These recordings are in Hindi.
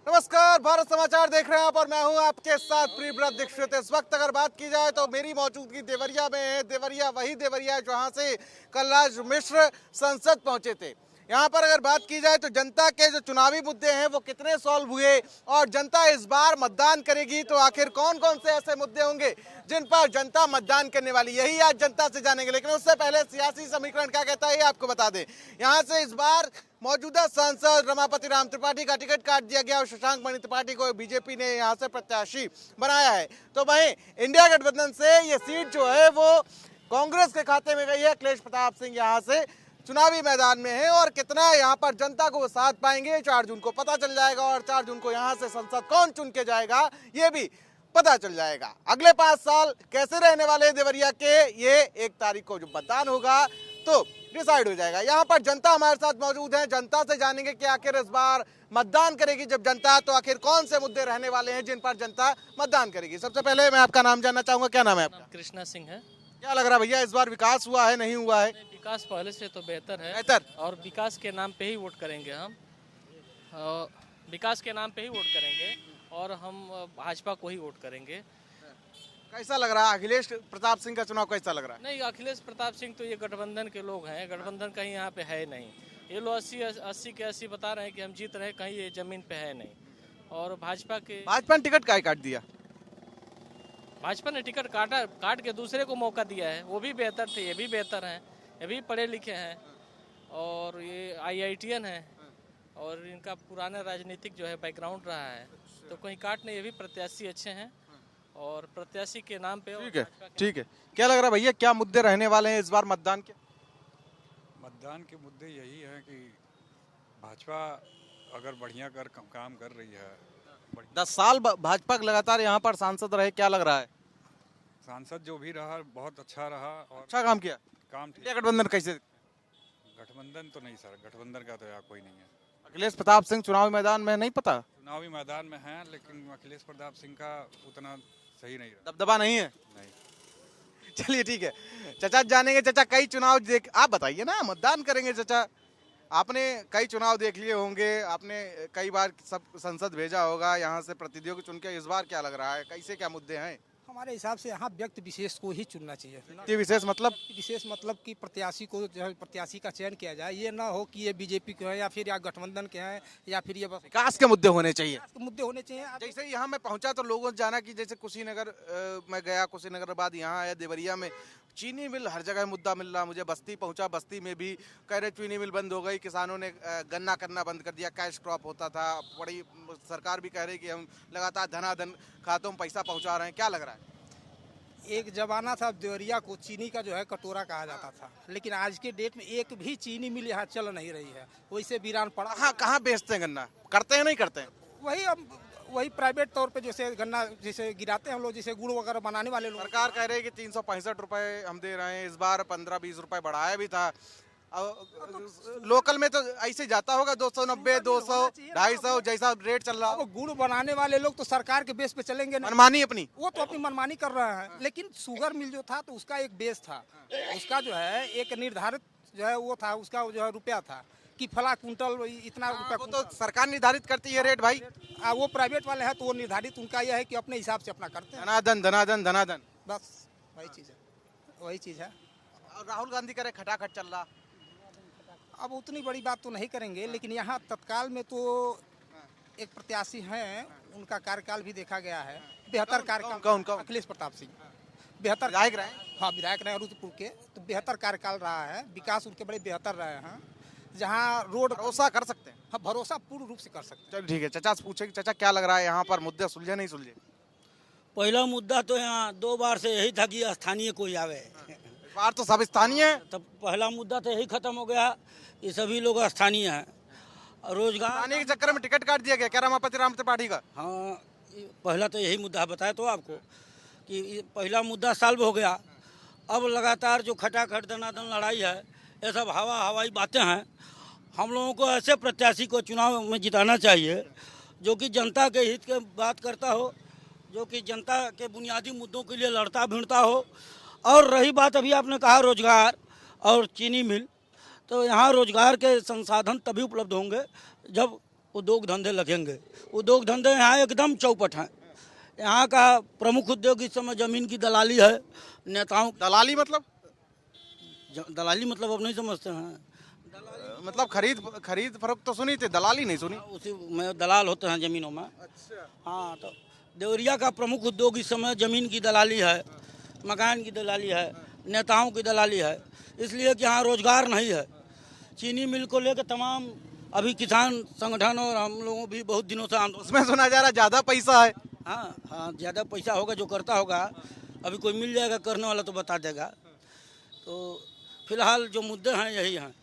नमस्कार, भारत समाचार देख रहे हैं आप और मैं हूं आपके साथ प्रियव्रत दीक्षित। इस वक्त अगर बात की जाए तो मेरी मौजूदगी देवरिया में है। देवरिया वही देवरिया है जहां से कलराज मिश्र संसद पहुंचे थे। यहां पर अगर बात की जाए तो जनता के जो चुनावी मुद्दे हैं वो कितने सॉल्व हुए और जनता इस बार मतदान करेगी तो आखिर कौन कौन से ऐसे मुद्दे होंगे जिन पर जनता मतदान करने वाली, यही आज जनता से जानेंगे। लेकिन उससे पहले सियासी समीकरण क्या कहता है ये आपको बता दें। यहाँ से इस बार मौजूदा सांसद रमापति राम त्रिपाठी का टिकट काट दिया गया और शशांक मणि त्रिपाठी को बीजेपी ने यहाँ से प्रत्याशी बनाया है। तो वहीं इंडिया गठबंधन से ये सीट जो है वो कांग्रेस के खाते में गई है। अखिलेश प्रताप सिंह यहाँ से चुनावी मैदान में है और कितना यहाँ पर जनता को साथ पाएंगे 4 जून को पता चल जाएगा और 4 जून को यहाँ से संसद कौन चुन के जाएगा ये भी पता चल जाएगा। अगले 5 साल कैसे रहने वाले देवरिया के ये 1 तारीख को जो मतदान होगा तो डिसाइड हो जाएगा। यहाँ पर जनता हमारे साथ मौजूद है। जनता से जानेंगे कि आखिर इस बार मतदान करेगी जब जनता तो आखिर कौन से मुद्दे रहने वाले हैं जिन पर जनता मतदान करेगी। सबसे पहले मैं आपका नाम जानना चाहूंगा, क्या नाम है आपका? कृष्णा सिंह है। क्या लग रहा है भैया, इस बार विकास हुआ है नहीं हुआ है? विकास पहले से तो बेहतर है बेहतर। और विकास के नाम पे ही वोट करेंगे हम। विकास के नाम पे ही वोट करेंगे और हम भाजपा को ही वोट करेंगे। कैसा लग रहा है अखिलेश प्रताप सिंह का चुनाव, कैसा लग रहा है? नहीं, अखिलेश प्रताप सिंह तो ये गठबंधन के लोग हैं, गठबंधन कहीं यहाँ पे है नहीं। ये लोग 80 के 80 बता रहे हैं कि हम जीत रहे हैं, कहीं ये जमीन पे है नहीं। और भाजपा ने टिकट काट दिया। भाजपा ने टिकट काट के दूसरे को मौका दिया है। वो भी बेहतर थे, ये भी बेहतर हैं, ये भी पढ़े लिखे हैं और ये IITN है और इनका पुराना राजनीतिक जो है बैकग्राउंड रहा है। तो कहीं काट नहीं, ये भी प्रत्याशी अच्छे हैं और प्रत्याशी के नाम पे। ठीक है। क्या लग रहा है भैया, क्या मुद्दे रहने वाले हैं इस बार मतदान के? मतदान के मुद्दे यही है कि भाजपा अगर बढ़िया काम कर रही है। 10 साल भाजपा लगातार यहाँ पर सांसद रहे, क्या लग रहा है? सांसद जो भी रहा बहुत अच्छा रहा और अच्छा काम किया। ठीक। गठबंधन कैसे? गठबंधन तो नहीं सर, गठबंधन का तो यहाँ कोई नहीं है। अखिलेश प्रताप सिंह चुनावी मैदान में नहीं, पता चुनावी मैदान में है लेकिन अखिलेश प्रताप सिंह का उतना सही नहीं रहा, दबदबा नहीं है। नहीं। चलिए ठीक है, चचा जानेंगे। चचा कई चुनाव देख, आप बताइए ना, मतदान करेंगे चचा। आपने कई चुनाव देख लिए होंगे, आपने कई बार सब संसद भेजा होगा, यहाँ से प्रतिनिधियों को चुन के। इस बार क्या लग रहा है, कैसे क्या मुद्दे हैं? हमारे हिसाब से यहाँ व्यक्ति विशेष को ही चुनना चाहिए। व्यक्ति विशेष मतलब? विशेष मतलब कि प्रत्याशी को जो है प्रत्याशी का चयन किया जाए। ये ना हो कि ये बीजेपी के हैं या फिर या गठबंधन के हैं या फिर ये बस विकास के मुद्दे होने चाहिए। मुद्दे होने चाहिए। जैसे यहाँ मैं पहुंचा तो लोगों ने जाना कि जैसे कुशीनगर मैं गया, कुशीनगर के बाद यहाँ आया देवरिया में चीनी मिल हर जगह मुद्दा मिल रहा। मुझे बस्ती पहुंचा, बस्ती में भी कह रहे चीनी मिल बंद हो गई, किसानों ने गन्ना करना बंद कर दिया, कैश क्रॉप होता था। बड़ी सरकार भी कह रही कि हम लगातार धनाधन खातों में पैसा पहुंचा रहे हैं। क्या लग रहा है? एक जमाना था देवरिया को चीनी का जो है कटोरा कहा जाता था, लेकिन आज के डेट में एक भी चीनी मिल यहाँ चल नहीं रही है। वैसे वीरान पड़ा। हाँ, कहाँ बेचते हैं गन्ना? करते हैं नहीं करते हैं? वही प्राइवेट तौर पे जैसे गन्ना जैसे गिराते हैं हम लोग, जैसे गुड़ वगैरह बनाने वाले लोग। सरकार कह रही है कि 365 रुपए हम दे रहे हैं, इस बार 15-20 रुपए बढ़ाया भी था। लोकल में तो ऐसे जाता होगा 290, 200, 250 जैसा रेट चल रहा है। गुड़ बनाने वाले लोग तो सरकार के बेस पे चलेंगे ना, मनमानी अपनी। वो तो अपनी मनमानी कर रहे हैं। लेकिन शुगर मिल जो था तो उसका एक बेस था, उसका जो है एक निर्धारित जो है वो था, उसका जो है रुपया था कि फला कुंटल इतना रुपया। वो तो सरकार निर्धारित करती है रेट भाई। वो प्राइवेट वाले हैं तो वो निर्धारित उनका यह है कि अपने हिसाब से अपना करते हैं। धनाधन धनाधन धनाधन, बस वही चीज़ है। और राहुल गांधी करे खटाखट चल रहा। अब उतनी बड़ी बात तो नहीं करेंगे, लेकिन यहाँ तत्काल में तो एक प्रत्याशी हैं, उनका कार्यकाल भी देखा गया है। बेहतर कार्यकाल। कौन? अखिलेश प्रताप सिंह बेहतर विधायक रहे। हाँ, विधायक रहे रुद्रपुर के, तो बेहतर कार्यकाल रहा है। विकास उनके बड़े बेहतर रहे हैं। जहाँ रोड भरोसा कर सकते हैं। हाँ, भरोसा पूर्ण रूप से कर सकते हैं। चल ठीक है, चचा से पूछे कि चचा क्या लग रहा है यहाँ पर मुद्दे सुलझे नहीं सुलझे? पहला मुद्दा तो यहाँ 2 बार से यही था कि स्थानीय कोई आवे। इस बार तो सब स्थानीय है। तब पहला मुद्दा तो यही खत्म हो गया, ये सभी लोग स्थानीय हैं। रोजगार स्थानीय के चक्कर में टिकट काट दिया गया क्या रमापति राम त्रिपाठी का? हाँ, पहला तो यही मुद्दा बताया तो आपको कि पहला मुद्दा सॉल्व हो गया। अब लगातार जो खटाखट दनादन लड़ाई है, ये सब हवाई बातें हैं। हम लोगों को ऐसे प्रत्याशी को चुनाव में जिताना चाहिए जो कि जनता के हित के बात करता हो, जो कि जनता के बुनियादी मुद्दों के लिए लड़ता भिड़ता हो। और रही बात अभी आपने कहा रोजगार और चीनी मिल, तो यहाँ रोजगार के संसाधन तभी उपलब्ध होंगे जब उद्योग धंधे लगेंगे। उद्योग धंधे यहाँ एकदम चौपट हैं। यहाँ का प्रमुख उद्योग इस समय जमीन की दलाली है। नेताओं दलाली मतलब दलाली मतलब अब नहीं समझते हैं। मतलब खरीद फरोख्त तो सुनी थी, दलाली नहीं सुनी। उसी में दलाल होते हैं जमीनों में। अच्छा। हाँ, तो देवरिया का प्रमुख उद्योग इस समय जमीन की दलाली है, मकान की दलाली है, नेताओं की दलाली है। इसलिए कि यहाँ रोजगार नहीं है। चीनी मिल को लेकर तमाम अभी किसान संगठन और हम लोगों भी बहुत दिनों से आंदोलन। उसमें सुना जा रहा ज्यादा पैसा है। हाँ हाँ, ज़्यादा पैसा होगा जो करता होगा। अभी कोई मिल जाएगा करने वाला तो बता देगा। तो फिलहाल जो मुद्दे हैं यही हैं।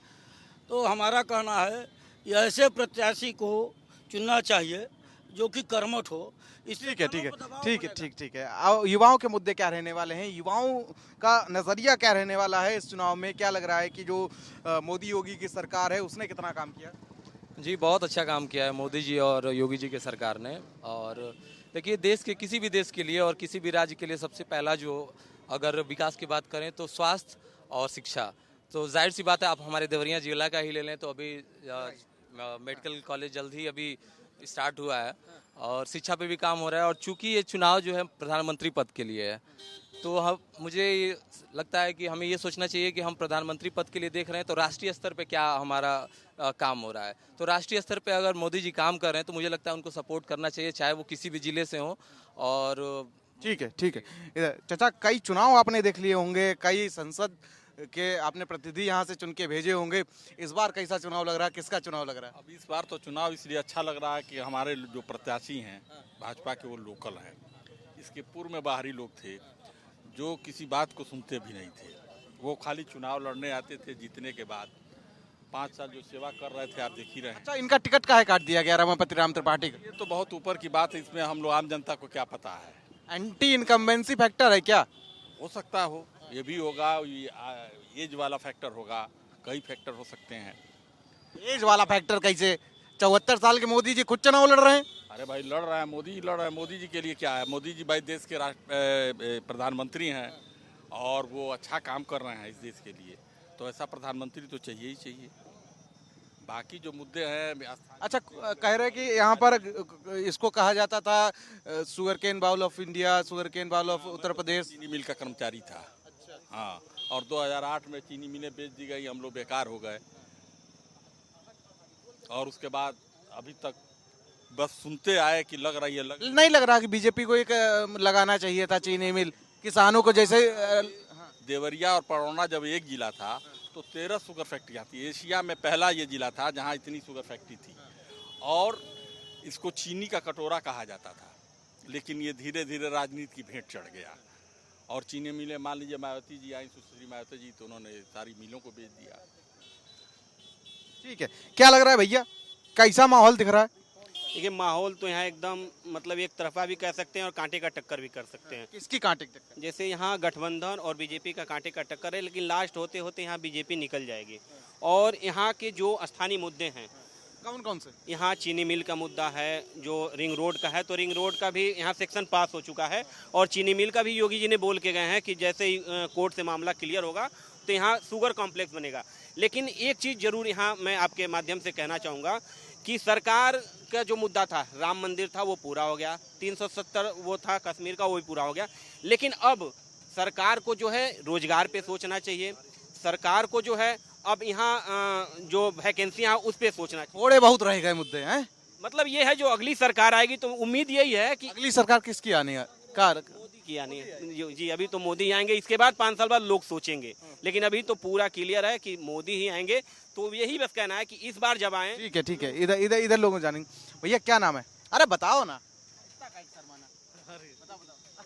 तो हमारा कहना है कि ऐसे प्रत्याशी को चुनना चाहिए जो कि कर्मठ हो। ठीक है, ठीक है। अब युवाओं के मुद्दे क्या रहने वाले हैं, युवाओं का नजरिया क्या रहने वाला है इस चुनाव में? क्या लग रहा है कि जो मोदी योगी की सरकार है उसने कितना काम किया? जी, बहुत अच्छा काम किया है मोदी जी और योगी जी के सरकार ने। और देखिए, देश के किसी भी देश के लिए और किसी भी राज्य के लिए सबसे पहला जो अगर विकास की बात करें तो स्वास्थ्य और शिक्षा। तो जाहिर सी बात है, आप हमारे देवरिया जिला का ही ले लें तो अभी मेडिकल कॉलेज जल्द ही अभी स्टार्ट हुआ है और शिक्षा पे भी काम हो रहा है। और चूंकि ये चुनाव जो है प्रधानमंत्री पद के लिए है, तो हम मुझे ये लगता है कि हमें ये सोचना चाहिए कि हम प्रधानमंत्री पद के लिए देख रहे हैं तो राष्ट्रीय स्तर पे क्या हमारा काम हो रहा है। तो राष्ट्रीय स्तर पे अगर मोदी जी काम कर रहे हैं तो मुझे लगता है उनको सपोर्ट करना चाहिए, चाहे वो किसी भी जिले से हो। और ठीक है। इधर चाचा, कई चुनाव आपने देख लिए होंगे, कई संसद के आपने प्रतिनिधि यहाँ से चुन के भेजे होंगे। इस बार कैसा चुनाव लग रहा है, किसका चुनाव लग रहा है? अब इस बार तो चुनाव इसलिए अच्छा लग रहा है कि हमारे जो प्रत्याशी हैं भाजपा के, वो लोकल हैं। इसके पूर्व में बाहरी लोग थे जो किसी बात को सुनते भी नहीं थे। वो खाली चुनाव लड़ने आते थे, जीतने के बाद 5 साल जो सेवा कर रहे थे आप देख ही रहे हैं। अच्छा, इनका टिकट काहे काट दिया गया रमापति राम त्रिपाठी का? ये तो बहुत ऊपर की बात है, इसमें हम लोग आम जनता को क्या पता है। एंटी इनकम्बेंसी फैक्टर है क्या? हो सकता हो, ये भी होगा, एज वाला फैक्टर होगा, कई फैक्टर हो सकते हैं। एज वाला फैक्टर कैसे? 74 साल के मोदी जी खुद चुनाव लड़ रहे हैं। अरे भाई, लड़ रहा है मोदी जी, लड़ रहा है। मोदी जी के लिए क्या है? मोदी जी भाई देश के प्रधानमंत्री हैं और वो अच्छा काम कर रहे हैं इस देश के लिए। तो ऐसा प्रधानमंत्री तो चाहिए ही चाहिए। बाकी जो मुद्दे हैं, अच्छा, कह रहे कि यहाँ पर इसको कहा जाता था sugar cane bowl of India, sugar cane bowl of Uttar Pradesh. चीनी मिल का कर्मचारी था। हाँ, और 2008 में चीनी मिलें बेच दी गई, हम लोग बेकार हो गए। और उसके बाद अभी तक बस सुनते आए कि लग रही है, नहीं लग रहा कि बीजेपी को एक लगाना चाहिए था चीनी मिल, किसानों को जैसे देवरिया और पड़ौना जब एक जिला था तो 13 शुगर फैक्ट्रियाँ थी। एशिया में पहला ये जिला था जहाँ इतनी शुगर फैक्ट्री थी और इसको चीनी का कटोरा कहा जाता था। लेकिन ये धीरे धीरे राजनीति की भेंट चढ़ गया और चीनी मिलें, मान लीजिए मायावती जी आई, सुश्री मायावती जी, तो उन्होंने सारी मिलों को बेच दिया। ठीक है, क्या लग रहा है भैया, कैसा माहौल दिख रहा है? देखिए, माहौल तो यहाँ एकदम मतलब एक तरफा भी कह सकते हैं और कांटे का टक्कर भी कर सकते हैं। किसकी कांटे की टक्कर? जैसे यहाँ गठबंधन और बीजेपी का कांटे का टक्कर है, लेकिन लास्ट होते होते यहाँ बीजेपी निकल जाएगी। और यहाँ के जो स्थानीय मुद्दे हैं, कौन कौन से? यहाँ चीनी मिल का मुद्दा है, जो रिंग रोड का है, तो रिंग रोड का भी यहाँ सेक्शन पास हो चुका है। और चीनी मिल का भी योगी जी ने बोल के गए हैं कि जैसे ही कोर्ट से मामला क्लियर होगा तो यहाँ शुगर कॉम्प्लेक्स बनेगा। लेकिन एक चीज़ जरूर यहाँ मैं आपके माध्यम से कहना चाहूँगा कि सरकार का जो मुद्दा था, राम मंदिर था, वो पूरा हो गया। 370 वो था कश्मीर का, वो भी पूरा हो गया। लेकिन अब सरकार को जो है रोजगार पे सोचना चाहिए। सरकार को जो है अब यहाँ जो वैकेंसियाँ उस पर सोचना चाहिए। थोड़े बहुत रह गए मुद्दे हैं। मतलब ये है जो अगली सरकार आएगी तो उम्मीद यही है कि अगली सरकार किसकी आनी है? मोदी की आनी है जी। अभी तो मोदी आएंगे, इसके बाद 5 साल बाद लोग सोचेंगे, लेकिन अभी तो पूरा क्लियर है कि मोदी ही आएंगे। तो यही बस कहना है कि इस बार जब आए। ठीक है, इधर लोग जानेंगे। भैया क्या नाम है? अरे बताओ ना।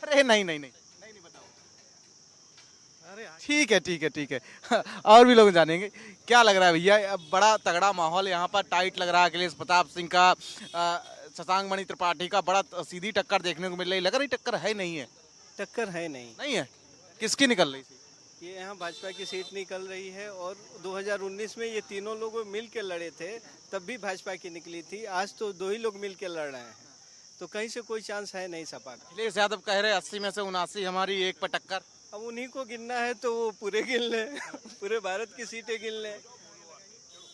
अरे नहीं बताओ। ठीक है और भी लोग जानेंगे। क्या लग रहा है भैया, बड़ा तगड़ा माहौल यहाँ पर टाइट लग रहा है। अखिलेश प्रताप सिंह का, शशांक मणि त्रिपाठी का बड़ा सीधी टक्कर देखने को मिल रही। लग रही टक्कर है नहीं है? टक्कर है नहीं है। किसकी निकल रही थी? ये यहाँ भाजपा की सीट निकल रही है। और 2019 में ये तीनों लोग मिल के लड़े थे, तब भी भाजपा की निकली थी। आज तो 2 ही लोग मिल के लड़ रहे हैं, तो कहीं से कोई चांस है नहीं सपा का। अखिलेश यादव कह रहे 80 में से 79 हमारी एक पर टक्कर। अब उन्हीं को गिनना है तो वो पूरे गिन ले पूरे भारत की सीटें गिन ले।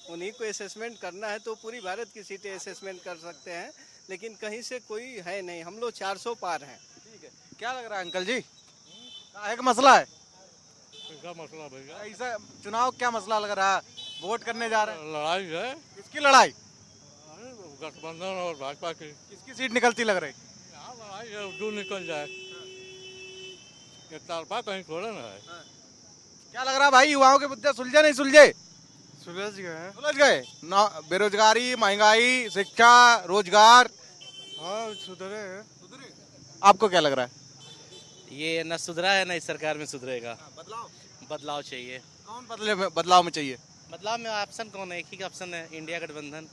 उन्हीं को असेसमेंट करना है तो पूरी भारत की सीटें असेसमेंट कर सकते हैं, लेकिन कहीं से कोई है नहीं। हम लोग 400 पार हैं। ठीक है, क्या लग रहा है अंकल जी, काहे का मसला है? क्या मसला भैया? ऐसा चुनाव क्या मसला लग रहा है? वोट करने जा रहे हैं, लड़ाई है किसकी लड़ाई? गठबंधन और भाजपा की। किसकी सीट निकलती लग रही? यहाँ लड़ाई है, जो निकल जाए। एक तरफा कहीं थोड़ा ना है। क्या लग रहा है भाई, युवाओं के मुद्दे सुलझे नहीं सुलझे? सुलझ गए। सुलझ गए। बेरोजगारी, महंगाई, शिक्षा, रोजगार, हाँ सुधरे हैं। आपको क्या लग रहा है? ये न सुधरा है न इस सरकार में सुधरेगा। बदलाव बदलाव चाहिए। कौन बदलाव में चाहिए? बदलाव में ऑप्शन कौन है? एक ही ऑप्शन है, इंडिया गठबंधन।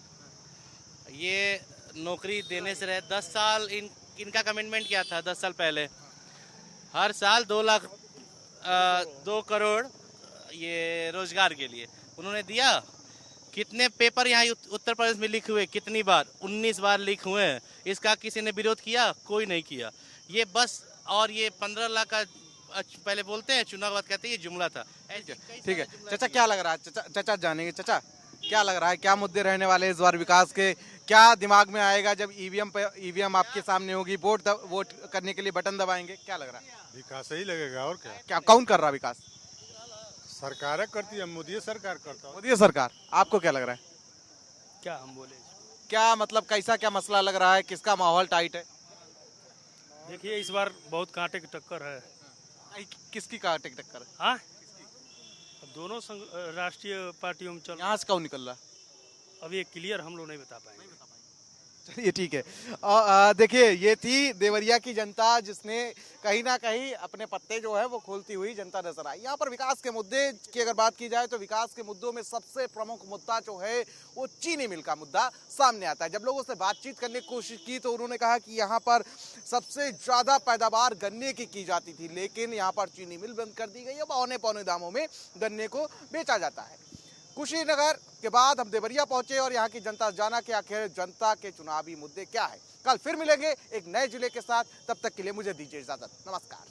ये नौकरी देने से रहे 10 साल इनका कमिटमेंट क्या था 10 साल पहले? हर साल 2 करोड़ ये रोजगार के लिए उन्होंने दिया। कितने पेपर यहाँ उत्तर प्रदेश में लीक हुए? कितनी बार? 19 बार लीक हुए हैं। इसका किसी ने विरोध किया? कोई नहीं किया। ये बस, और ये 15 लाख का पहले बोलते हैं, चुनाव बाद कहते हैं ये जुमला था। ठीक है चाचा, क्या लग रहा है? चाचा जानेंगे। चाचा क्या लग रहा है, क्या मुद्दे रहने वाले इस बार विकास के? क्या दिमाग में आएगा जब ईवीएम आपके सामने होगी, वोट करने के लिए बटन दबाएंगे? क्या लग रहा है? विकास ही लगेगा और क्या कौन कर रहा है विकास? सरकार करती है, मोदी सरकार करता है। मोदी सरकार। आपको क्या लग रहा है? क्या हम बोले? क्या मतलब, कैसा क्या मसला लग रहा है, किसका माहौल टाइट है? देखिए इस बार बहुत कांटे की टक्कर है। किसकी कांटे की टक्कर है? हाँ, दोनों राष्ट्रीय पार्टियों में चल। यहाँ से कौन निकल रहा है? अभी एक क्लियर हम लोग नहीं बता पाएंगे। चलिए ठीक है। देखिए ये थी देवरिया की जनता, जिसने कहीं ना कहीं अपने पत्ते जो है वो खोलती हुई जनता नजर आई। यहाँ पर विकास के मुद्दे की अगर बात की जाए तो विकास के मुद्दों में सबसे प्रमुख मुद्दा जो है वो चीनी मिल का मुद्दा सामने आता है। जब लोगों से बातचीत करने की कोशिश की तो उन्होंने कहा कि यहाँ पर सबसे ज्यादा पैदावार गन्ने की जाती थी, लेकिन यहाँ पर चीनी मिल बंद कर दी गई। अब औने पौने दामों में गन्ने को बेचा जाता है। कुशीनगर के बाद हम देवरिया पहुंचे और यहाँ की जनता जाना कि आखिर जनता के चुनावी मुद्दे क्या है। कल फिर मिलेंगे एक नए जिले के साथ, तब तक के लिए मुझे दीजिए इजाजत। नमस्कार।